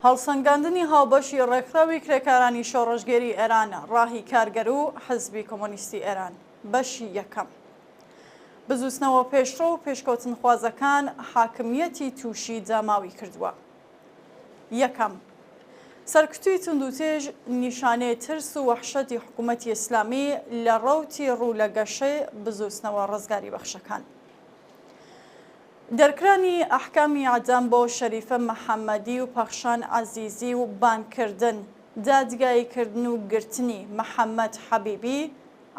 هەڵسەنگاندنی هاوبەشی ڕێکخراوی کرێکارانی شۆڕژگێری ئێران ڕاهی کارگەر و حزبی کۆمۆنیستی ئێران بەشی یەکەم. بزوستنەوە پێشڕۆ و پێشکەوتن خوازەکان حاکمیەتی تووشی جاماوی کردووە. یەکەم، سەرکوتوی توندوتێژ نیشانەی ترس و وەحشەتی حکوومەتی ئیسلامی لە ڕەوتی ڕوو لە گەشەی بزوستنەوە ڕزگاری بەخشەکان. دەرکرانی ئەحکامی ئەعدام بۆ شەریفە مەحەممەدی و پەخشان عەزیزی و بانکردن، دادگاییکردن و گرتنی مەحەممەد حەبیبی،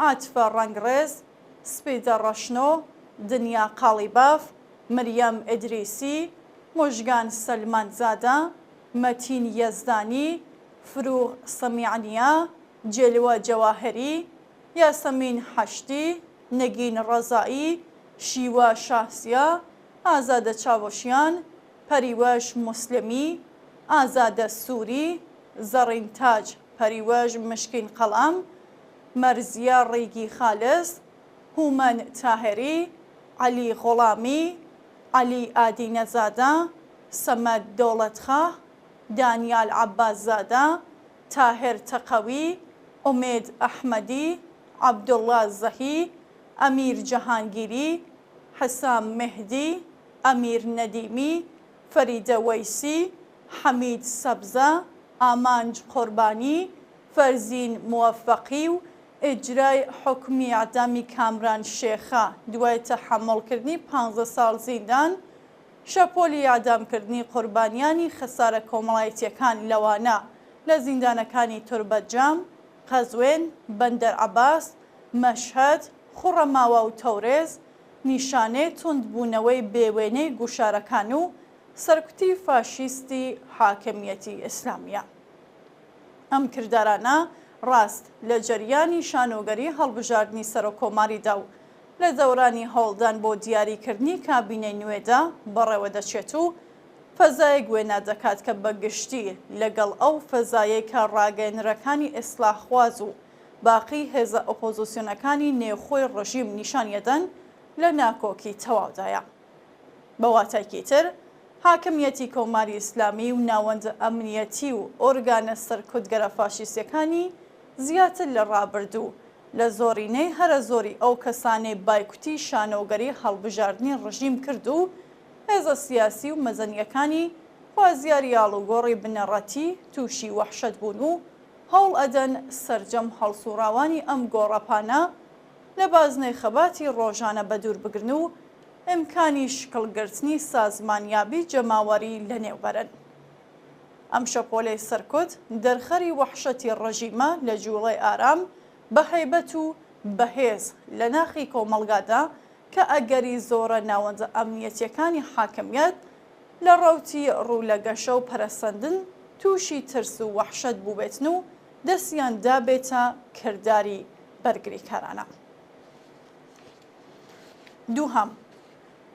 عاتفە ڕەنگڕێز، سپیدە ڕەشنۆ، دنیا قاڵیباف، مریەم ئیدریسی، مۆژگان سەلمانزادە، مەتین یەزدانی، فروغ سەمیعەنیە، جێلوە جەواهەری، یاسەمین حەشتی، نەگین ڕەزایی، شیوە شاسیە، ئازادە چاوەشیان، پەریوەش موسلمی، ئازادە سووری، زەڕین تاج پەریوەش مشکین قەڵام، مەرزیە ڕێگی خالس، هومەن تاهێری، عەلی غوڵامی، عەلی ئادینەزادە، سەمەد دەوڵەتخاح، دانیال عەباسزادە، تاهێر تەقەوی، ئومێد ئەحمەدی، عەبدوڵڵا زەهی، ئەمیر جەهانگیری، حەسام مهدی، ئەمیر نەدیمی، فەریدە وەیسی، حەمید سەبزە، ئامانج قوربانی، فەرزین موەفەقی و ئیجرای حوکمی ئەعدامی کامران شێخە دوای تەحەموڵکردنی 15 ساڵ زیندان، شەپۆلی ئەعدامکردنی قوربانیانی خەسارە کۆمەڵایەتیەکان لەوانە لە زیندانەکانی توربەتجام، قەزوێن، بەندەر عەباس، مەشهەد، خوڕەماوە و تەورێز نیشانەی توندبوونەوەی بێوێنەی گوشارەکان و سەرکوتی فاشیستی حاکمیەتی ئیسلامیە. ئەم کردارانە ڕاست لە جەریانی شانۆگەری هەڵبژاردننی سەرۆکۆماریدا و لە دەورانی هەوڵدان بۆ دیاریکردنی کابینەی نوێدا بەڕێوە دەچێت و فەزایەک وێنا دەکات کە بەگشتی لەگەڵ ئەو فەزایەی کە ڕاگەیەنەرەکانی ئیسلاحخواز و باقی هێزە ئۆپۆزیسیۆنەکانی نێوخۆی ڕژیم نیشانیەدەن لە ناکۆکی تەواودایە. بە واتایکی تر، حاکمیەتی کۆماری ئیسلامی و ناوەندە ئەمنیەتی و ئۆرگانە سەرکوتگەرە فاشیستیەکانی زیاتر لە ڕابردوو لە زۆرینەی هەرە زۆری ئەو کەسانەی بایکوتی شانۆگەری هەڵبژاردننی ڕژیم کرد و هێزە سیاسی و مەزەنیەکانی خوازیاری ئاڵوگۆڕی بنەڕەتی تووشی وەحشەت بوون و هەوڵ ئەدەن سەرجەم هەڵسوڕاوانی ئەم گۆڕەپانە لە بازنەی خەباتی ڕۆژانە بەدوور بگرن و ئیمکانی شکڵگرتنی سازمانیابی جەماوەری لە نێوبەرن. ئەم شەپۆلەی سەرکوت دەرخەری وەحشەتی ڕژیمە لە جوڵەی ئارام بە هەیبەت و بەهێز لە ناخی کۆمەڵگادا کە ئەگەری زۆرە ناوەندە ئەمنیەتیەکانی حاکمیەت لە ڕەوتی ڕوو لە گەشە و پەرەسەندن تووشی ترس و وەحشەت بووبێتن و دەستیان دابێتە کردداری بەرگریکارانە. دووهەم،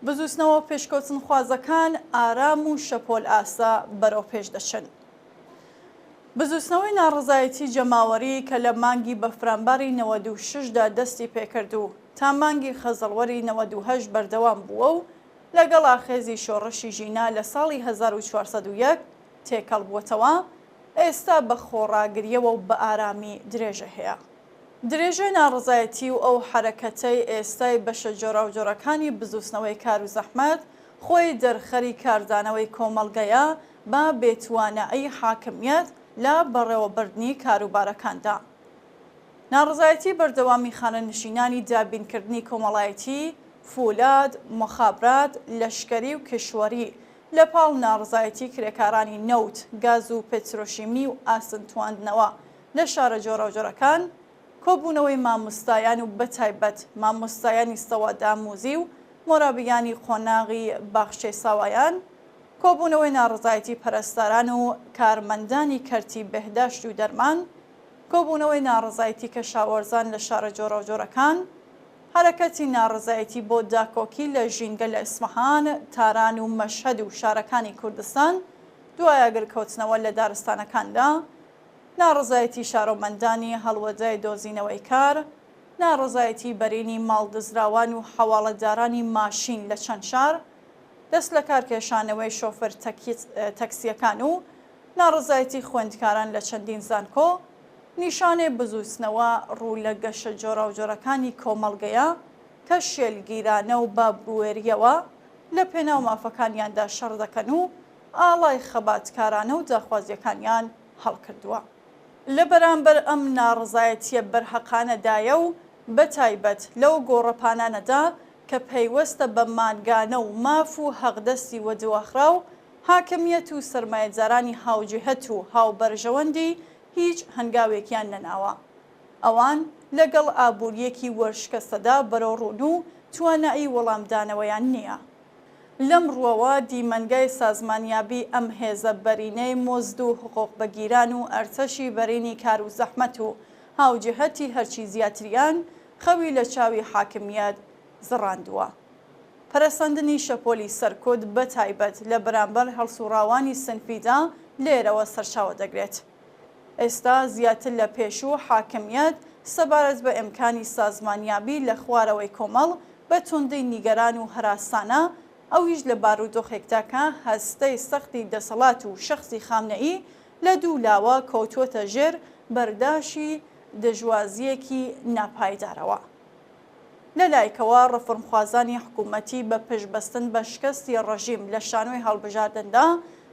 بزوستنەوە پێشکەوتن خوازەکان ئارام و شەپۆل ئاسا بەرەو پێش دەچن. بزوستنەوەی ناڕزایەتی جەماوەری کە لە مانگی بەفرامباری 96دا دەستی پێکرد و تا مانگی خەزەڵوەری 98 بەردەوام بووە و لەگەڵ ئاخێزی شۆڕشی ژینا لە ساڵی 1401 تێکەڵ بووەتەوە، ئێستا بە خۆڕاگریەوە و بە ئارامی درێژە هەیە. درێژەی ناڕزایەتی و ئەو حرەکەتەی ئێستای بەشە جۆراوجۆرەکانی بزوستنەوەی کار و زەحمەت خۆی دەرخەری کاردانەوەی کۆمەڵگەیە بە بێتوانایی حاکمیەت لە بەڕێوەبردنی کاروبارەکاندا. ناڕزایەتی بەردەوامی خانەنشینانی دابینکردنی کۆمەڵایەتی، فولاد، مخابرات، لەشکەری و کشوەری لە پاڵ ناڕزایەتی کرێکارانی نەوت، گاز و پێترۆشیمی و ئاسنتواندنەوە لە شارە جۆراوجۆرەکان، کۆبوونەوەی مامۆستایان و بەتایبەت مامۆستایانی سەواداموزی و مۆرابیانی قۆناغی باخچەی ساوایان، کۆبوونەوەی ناڕزایەتی پەرستاران و کارمەندانی کەرتی بەهداشت و دەرمان، کۆبوونەوەی ناڕزایەتی کەشاوەرزان لە شارە جۆراوجۆرەکان، حرەکەتی ناڕزایەتی بۆ داکۆکی لە ژینگە لە ئیسمەهان، تاران و مەشهەد و شارەکانی کوردستان دوای ئاگرکەوتنەوە لە دارستانەکاندا، ناڕزایەتی شارۆمەندانی هەڵوەدای دۆزینەوەی کار، ناڕزایەتی بەرینی ماڵدزراوان و حەواڵەدارانی ماشین لە چەند شار، دەست لە کارکێشانەوەی شۆفەر تەکسیەکان و ناڕزایەتی خوێندکاران لە چەندین زانکۆ نیشانێ بزووسنەوە ڕوو لە گەشە جۆراوجۆرەکانی کۆمەڵگەیە کە شێلگیرانە و بابوێریەوە لە پێناو مافەکانیاندا شەڕ دەکەن و ئاڵای خەباتکارانە و داخوازیەکانیان هەڵکردووە. لە بەرامبەر ئەم ناڕزایەتیە بەرهەقانەدایە و بەتایبەت لەو گۆڕەپانانەدا کە پەیوەستە بە مانگانە و ماف و هەغدەستی وەدوەخرا و حاکمیەت و سەرمایەدارانی هاوجهەت و هاوبەرژەوەندی هیچ هەنگاوێکیان نەناوە. ئەوان لەگەڵ ئابوووریەکی وەرشکەستەدا بەرەوڕوون و توانایی وەڵامدانەوەیان نییە. لەم ڕووەوە دیمەنگای سازمانیابی ئەم هێزە بەرینەی مۆزد و حقوق بەگیران و ئەرچەشی بەرینی کار و زەحمەت و هاوجهەتی هەرچی زیاتریان خەوی لە چاوی حاکمیەت زڕاندووە. پەرەسەندنی شەپۆلی سەرکوت بەتایبەت لە بەرامبەر هەڵسوڕاوانی سنفیدا لێرەوە سەرچاوە دەگرێت. ئێستا زیاتر لە پێشوو حاکمیەت سەبارەت بە ئیمکانی سازمانیابی لە خوارەوەی کۆمەڵ بە توندەی نیگەران و هەراسانە ئەویش لە بارودۆخێکدا کە هەستەی سەختی دەسەڵات و شەخصی خامنەئی لە دوو لاوە کەوتووەتە ژێر بەرداشی دژوازیەکی ناپایدارەوە. لەلایکەوە ڕەفرمخوازانی حکوومەتی بە پشتبەستن بە شکستی ڕەژیم لە شانۆی هەڵبژاردندا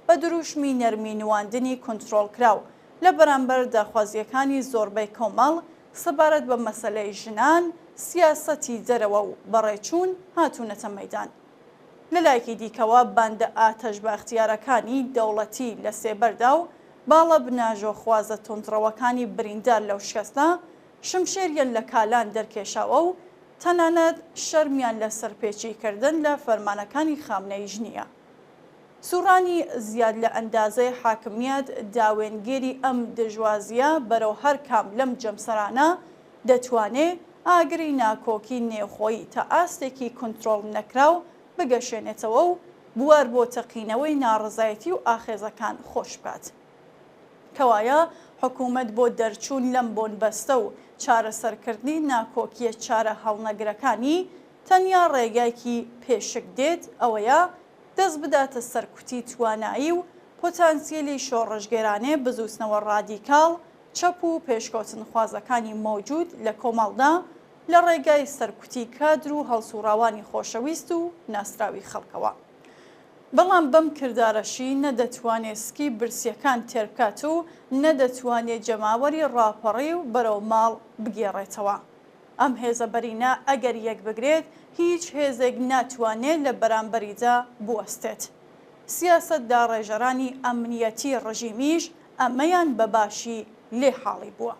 بە دروشمی نەرمی نواندنی کۆنتڕۆڵکراو لە بەرامبەر داخوازیەکانی زۆربەی کۆمەڵ سەبارەت بە مەسەلەی ژنان سیاسەتی دەرەوە و بەڕێچوون هاتوونەتە مەیدان. لەلایەکی دیکەوە باندە ئاتەش بە ئەختیارەکانی دەوڵەتی لە سێبەردا و باڵە بناژۆ خوازە تۆندڕەوەکانی بریندار لەو شکستە شمشێریان لە کالان دەرکێشاوە و تەنانەت شەرمیان لە سەرپێچیکردن لە فەرمانەکانی خامنەیش نییە. سوڕانی زیاد لە ئەندازەی حاکمیەت داوێنگێری ئەم دژوازیە بەرەو هەر کام لەم جەمسەرانە دەتوانێت ئاگری ناکۆکی نێوخۆیی تا ئاستێکی کۆنتڕۆڵ نەکراو بگەشێنێتەوە و بوار بۆ تەقینەوەی ناڕزایەتی و ئاخێزەکان خۆش بکات. کەوایە حکوومەت بۆ دەرچوون لەم بۆنبەستە و چارەسەرکردنی ناکۆکیە چارە هەڵنەگرەکانی تەنیا ڕێگایکی پێشک دێت ئەوەیە دەست بداتە سەرکوتی توانایی و پۆتانسیێلی شۆڕژگێرانێ بزووسنەوە ڕادیکاڵ چەپ و پێشکەوتن خوازەکانی مۆجود لە کۆمەڵدا لە ڕێگای سەرکوتی کادر و هەڵسوڕاوانی خۆشەویست و ناسراوی خەڵکەوە. بەڵام بەم کردارەشی نەدەتوانێت سکی برسیەکان تێرکات و نەدەتوانێت جەماوەری ڕاپەڕی و بەرەو ماڵ بگێڕێتەوە. ئەم هێزە بەرینە ئەگەر یەک بگرێت هیچ هێزێک ناتوانێت لە بەرامبەریدا بوەستێت. سیاسەتدا ڕێژەرانی ئەمنیەتی ڕژیمیش ئەمەیان بەباشی لێ حاڵی بووە.